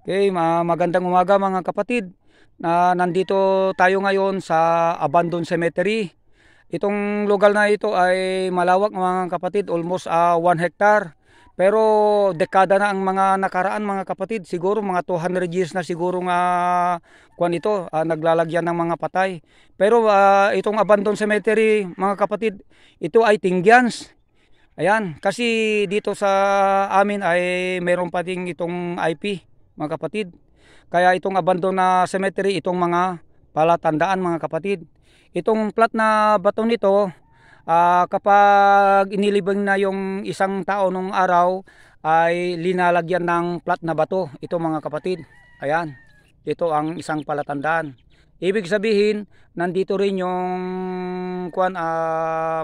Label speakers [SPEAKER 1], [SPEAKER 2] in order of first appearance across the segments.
[SPEAKER 1] Okay, magandang umaga mga kapatid. Nandito tayo ngayon sa Abandon Cemetery. Itong lugar na ito ay malawak mga kapatid, almost 1 hectare. Pero dekada na ang mga nakaraan mga kapatid, siguro mga 200 years na siguro nga kuan ito, naglalagyan ng mga patay. Pero itong Abandon Cemetery mga kapatid, ito ay Tinggians. Ayan, kasi dito sa amin ay meron pa ding itong IP, mga kapatid. Kaya itong abandon na cemetery, itong mga palatandaan mga kapatid. Itong plat na bato nito, kapag inilibing na yung isang tao nung araw, ay linalagyan ng plat na bato. Ito mga kapatid. Ayan, ito ang isang palatandaan. Ibig sabihin, nandito rin yung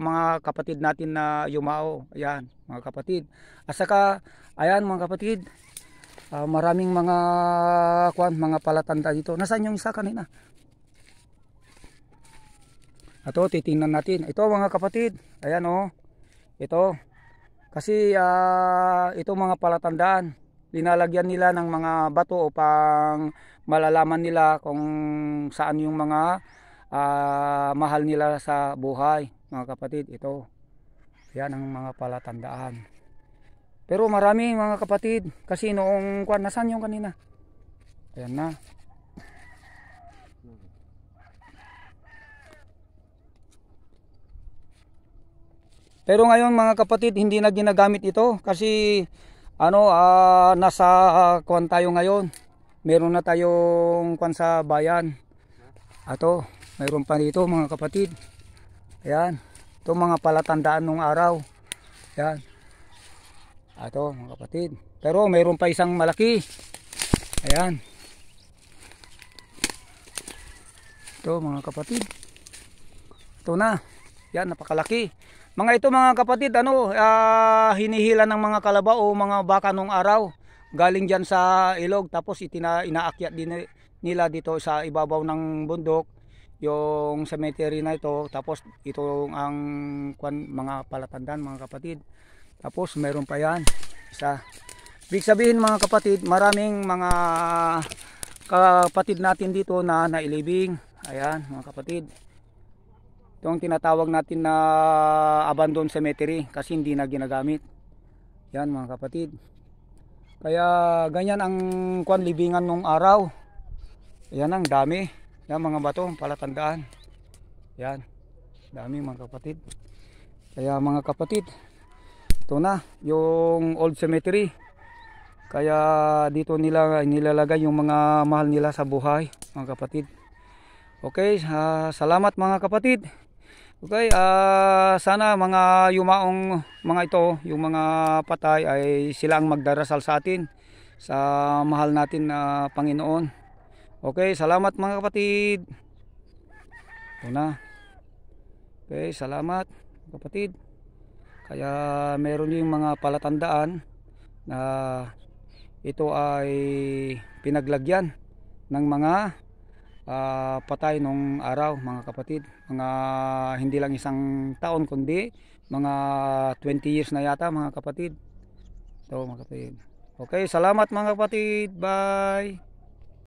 [SPEAKER 1] mga kapatid natin na yumao. Ayan, mga kapatid. At saka, ayan mga kapatid, maraming mga palatanda dito. Nasaan yung isa kanina? Ito, titingnan natin. Ito mga kapatid. Ayan oh. Ito. Kasi ito mga palatandaan. Linalagyan nila ng mga bato upang malalaman nila kung saan yung mga mahal nila sa buhay. Mga kapatid, ito. Yan ang mga palatandaan. Pero marami mga kapatid. Kasi noong nasaan yung kanina? Ayan na. Pero ngayon mga kapatid, hindi na ginagamit ito kasi nasa kuwan tayo ngayon. Meron na tayong kuwan sa bayan. Ato, mayroon pa dito mga kapatid. Ayan, ito mga palatandaan nung araw. Ayan. Ato mga kapatid. Pero mayroon pa isang malaki. Ayan. Ito mga kapatid. Ito na. Yan, napakalaki. Mga ito mga kapatid, hinihila ng mga kalabaw o mga baka nung araw. Galing dyan sa ilog, tapos inaakyat din nila dito sa ibabaw ng bundok. Yung cemetery na ito, tapos ito ang mga palatandaan mga kapatid. Tapos meron pa yan. Isa. Ibig sabihin mga kapatid, maraming mga kapatid natin dito na nailibing. Ayan mga kapatid. Itong tinatawag natin na abandoned cemetery kasi hindi na ginagamit. Yan mga kapatid. Kaya ganyan ang libingan nung araw. Yan ang dami. Yan mga bato, palatandaan. Yan. Dami mga kapatid. Kaya mga kapatid, ito na yung old cemetery. Kaya dito nila nilalagay yung mga mahal nila sa buhay, mga kapatid. Okay, salamat mga kapatid. Okay, sana mga yumaong mga ito, yung mga patay ay sila ang magdarasal sa atin sa mahal natin na Panginoon. Okay, salamat mga kapatid. Ito na. Okay, salamat kapatid. Kaya meron yung mga palatandaan na ito ay pinaglagyan ng mga patay nung araw mga kapatid. Mga hindi lang isang taon kundi mga 20 years na yata mga kapatid. Ito mga kapatid. Okay, salamat mga kapatid. Bye.